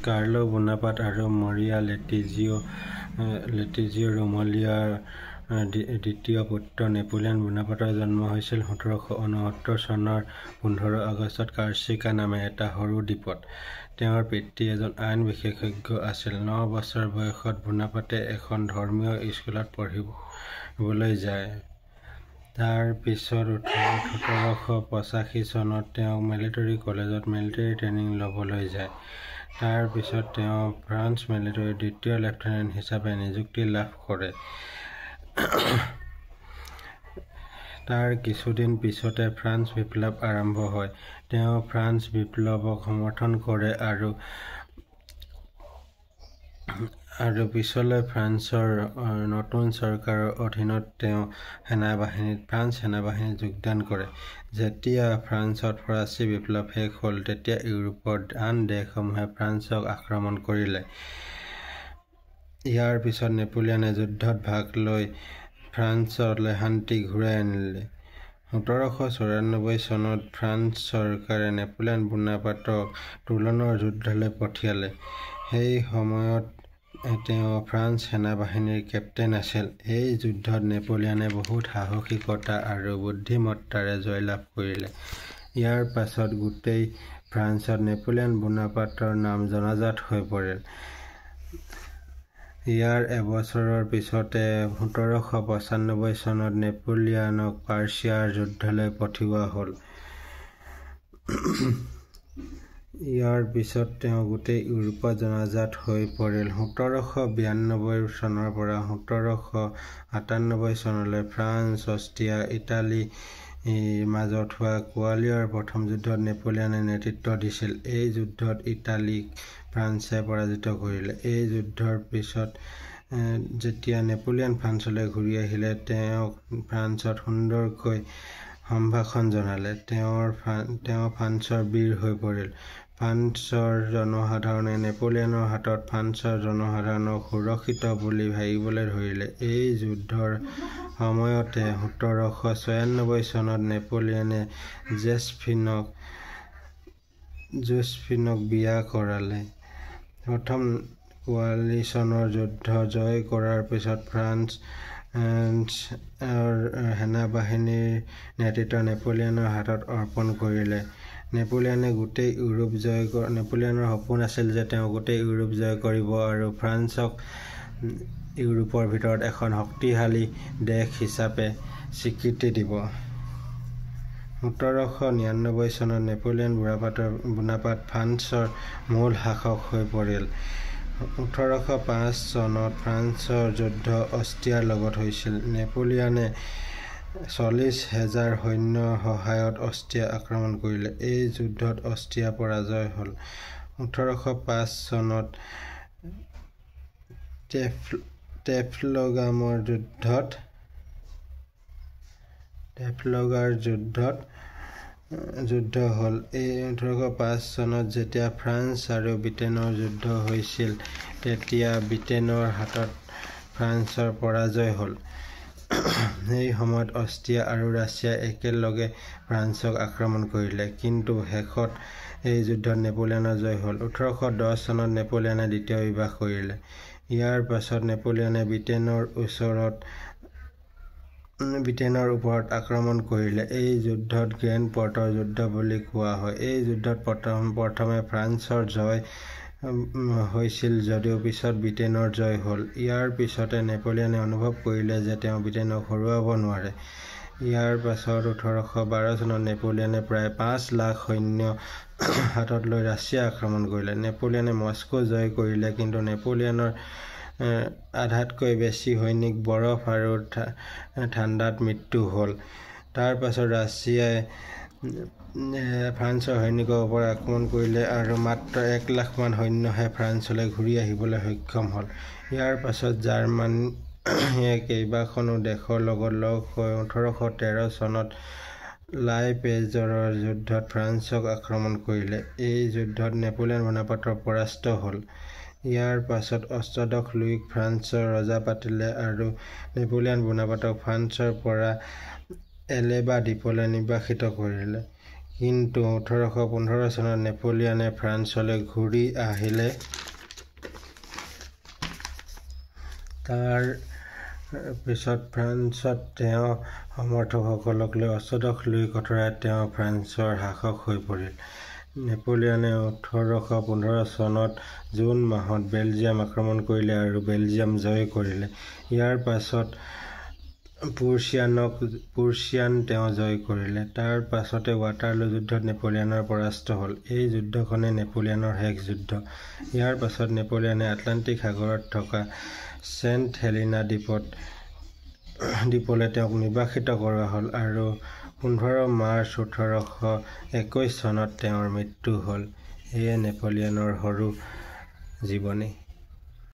Carlo Bonaparte আৰু মৰিয়া লেটিজিঅ ৰোমালিয়াৰ দ্বিতীয় পুত্ৰ নেপোলিয়ন বোনাপাৰ্টৰ জন্ম হৈছিল 1769 চনৰ 15 আগষ্টত কাৰ্চিকা নামে এটা সৰু দ্বীপত। তেওঁৰ পিতৃ এজন আইন বিশেষজ্ঞ আছিল। 9 বছৰ বয়সত বোনাপাৰ্টে এখন ধৰ্মীয় স্কুলত পঢ়িবলৈ যায়। তাৰ পিছত 1785 চনত তেওঁ মিলিটাৰী কলেজত মিলিটাৰী ট্ৰেইনিং ল'বলৈ যায়। তাৰ পিছত তেওঁ ফ্ৰান্স মিলিটাৰীত দ্বিতীয় লেফটেনেণ্ট হিচাপে নিযুক্তি লাভ কৰে। তাৰ কিছুদিন পিছতে ফ্ৰান্স বিপ্লৱ আৰম্ভ হয়। তেওঁ ফ্ৰান্স বিপ্লৱক সমৰ্থন কৰে আৰু পিছলৈ ফ্ৰান্সৰ নতুন চৰকাৰৰ অধীনত তেওঁ ফ্ৰান্স সেনাবাহিনীত যোগদান কৰে। যেতিয়া ফ্ৰান্সত ফৰাচী বিপ্লৱ শেষ হ'ল, তেতিয়া ইউৰোপৰ আন দেশসমূহে ফ্ৰান্সক আক্ৰমণ কৰিলে। ইয়াৰ পিছত নেপোলিয়নে যুদ্ধত ভাগ লৈ ফ্ৰান্সলৈ শান্তি ঘূৰাই আনিলে। 1794 চনত ফ্ৰান্স চৰকাৰে নেপোলিয়ন বোনাপাৰ্টক টুলনৰ যুদ্ধলৈ পঠিয়ালে। সেই সময়ত তেওঁ ফ্ৰান্স সেনাবাহিনীৰ কেপ্টেইন আছিল। এই যুদ্ধত নেপোলিয়নে বহুত সাহসিকতা আৰু বুদ্ধিমত্তাৰে জয়লাভ কৰিলে। ইয়াৰ পাছত গোটেই ফ্ৰান্সত নেপোলিয়ন বোনাপাৰ্টৰ নাম জনাজাত হৈ পৰিল। ইয়াৰ এবছৰৰ পিছতে 1795 চনত নেপোলিয়নক পাৰ্চিয়াৰ যুদ্ধলৈ পঠিওৱা হ'ল। ইয়াৰ পিছত তেওঁ গোটেই ইউৰোপত জনাজাত হৈ পৰিল। 1792 চনৰ পৰা 1798 চনলৈ ফ্ৰান্স, অষ্ট্ৰিয়া, ইটালীৰ মাজত হোৱা কোৱালিয়ৰ প্ৰথম যুদ্ধত নেপোলিয়নে নেতৃত্ব দিছিল। এই যুদ্ধত ইটালীক ফ্ৰান্সে পৰাজিত কৰিলে। এই যুদ্ধৰ পিছত যেতিয়া নেপোলিয়ন ফ্ৰান্সলৈ ঘূৰি আহিলে, তেওঁক ফ্ৰান্সত সুন্দৰকৈ সম্ভাষণ জনালে। তেওঁ ফ্ৰান্সৰ বীৰ হৈ পৰিল। ফ্ৰান্সৰ জনসাধাৰণে নেপোলিয়নৰ হাতত ফ্ৰান্সৰ জনসাধাৰণক সুৰক্ষিত বুলি ভাবিবলৈ ধৰিলে। এই যুদ্ধৰ সময়তে 1796 চনত নেপোলিয়নে জোচেফিনক বিয়া কৰালে। প্ৰথম কোৱালিচনৰ যুদ্ধ জয় কৰাৰ পিছত ফ্ৰান্সৰ সেনাবাহিনীৰ নেতৃত্ব নেপোলিয়নৰ হাতত অৰ্পণ কৰিলে। নেপোলিয়নৰ সপোন আছিল যে তেওঁ গোটেই ইউৰোপ জয় কৰিব আৰু ফ্ৰান্সক ইউৰোপৰ ভিতৰত এখন শক্তিশালী দেশ হিচাপে স্বীকৃতি দিব। 1799 চনত নেপোলিয়ন বোনাপাৰ্ট ফ্ৰান্সৰ মূল শাসক হৈ পৰিল। 1805 চনত ফ্ৰান্সৰ যুদ্ধ অষ্ট্ৰিয়াৰ লগত হৈছিল। নেপোলিয়নে 40,000 সৈন্যৰ সহায়ত অষ্ট্ৰিয়া আক্ৰমণ কৰিলে। এই যুদ্ধত অষ্ট্ৰিয়া পৰাজয় হ'ল। 1805 চনত ট্ৰেফলগাৰ যুদ্ধ হ'ল। 1805 চনত যেতিয়া ফ্ৰান্স আৰু ব্ৰিটেইনৰ যুদ্ধ হৈছিল, তেতিয়া ব্ৰিটেইনৰ হাতত ফ্ৰান্সৰ পৰাজয় হ'ল। সেই সময়ত অষ্ট্ৰিয়া আৰু ৰাছিয়াই একেলগে ফ্ৰান্সক আক্ৰমণ কৰিলে, কিন্তু শেষত এই যুদ্ধত নেপোলিয়নৰ জয় হ'ল। 1810 চনত নেপোলিয়নে দ্বিতীয় বিবাহ কৰিলে। ইয়াৰ পাছত নেপোলিয়নে ব্ৰিটেইনৰ ওপৰত আক্ৰমণ কৰিলে। এই যুদ্ধক গ্ৰেণ্ড পৰ্টৰ যুদ্ধ বুলি কোৱা হয়। এই যুদ্ধত প্ৰথমে ফ্ৰান্সৰ জয় হৈছিল যদিও পিছত ব্ৰিটেইনৰ জয় হ'ল। ইয়াৰ পিছতে নেপোলিয়নে অনুভৱ কৰিলে যে তেওঁ ব্ৰিটেইনক হৰুৱাব নোৱাৰে। ইয়াৰ পাছত 1812 চনত নেপোলিয়নে প্ৰায় 5 লাখ সৈন্য হাতত লৈ ৰাছিয়া আক্ৰমণ কৰিলে। নেপোলিয়নে মস্কো জয় কৰিলে, কিন্তু নেপোলিয়নৰ আধাতকৈ বেছি সৈনিক বৰফ আৰু ঠাণ্ডাত মৃত্যু হ'ল। তাৰ পাছত ৰাছিয়াই ফ্ৰান্সৰ সৈনিকৰ ওপৰত আক্ৰমণ কৰিলে আৰু মাত্ৰ 1 লাখ মান সৈন্যহে ফ্ৰান্সলৈ ঘূৰি আহিবলৈ সক্ষম হ'ল। ইয়াৰ পাছত জাৰ্মানীয়ে কেইবাখনো দেশৰ লগত লগ হৈ 1813 চনত লাইপেজৰ যুদ্ধত ফ্ৰান্সক আক্ৰমণ কৰিলে। এই যুদ্ধত নেপোলিয়ন বোনাপাৰ্ট পৰাস্ত হ'ল। ইয়াৰ পাছত অষ্টদশ লুইক ফ্ৰান্সৰ ৰজা পাতিলে আৰু নেপোলিয়ন বোনাপাৰ্টক ফ্ৰান্সৰ পৰা এলেবা দ্বীপলৈ নিৰ্বাসিত কৰিলে। কিন্তু 1815 চনত নেপোলিয়নে ফ্ৰান্সলৈ ঘূৰি আহিলে। তাৰ পিছত ফ্ৰান্সত তেওঁ সমৰ্থকসকলক লৈ অষ্টদশ লুই কটৰাত তেওঁ ফ্ৰান্সৰ শাসক হৈ পৰিল। নেপোলিয়নে 1815 চনত জুন মাহত বেলজিয়াম আক্ৰমণ কৰিলে আৰু বেলজিয়াম জয় কৰিলে। ইয়াৰ পাছত পুৰ্চিয়ান তেওঁ জয় কৰিলে। তাৰ পাছতে ৱাটাৰলু যুদ্ধত নেপোলিয়নৰ পৰাস্ত হ'ল। এই যুদ্ধখনেই নেপোলিয়নৰ শেষ যুদ্ধ। ইয়াৰ পাছত নেপোলিয়নে আটলাণ্টিক সাগৰত থকা ছেণ্ট হেলিনা দ্বীপলৈ তেওঁক নিৰ্বাসিত কৰোৱা হ'ল আৰু 15 মাৰ্চ 1821 চনত তেওঁৰ মৃত্যু হ'ল। এয়ে নেপোলিয়নৰ সৰু জীৱনী।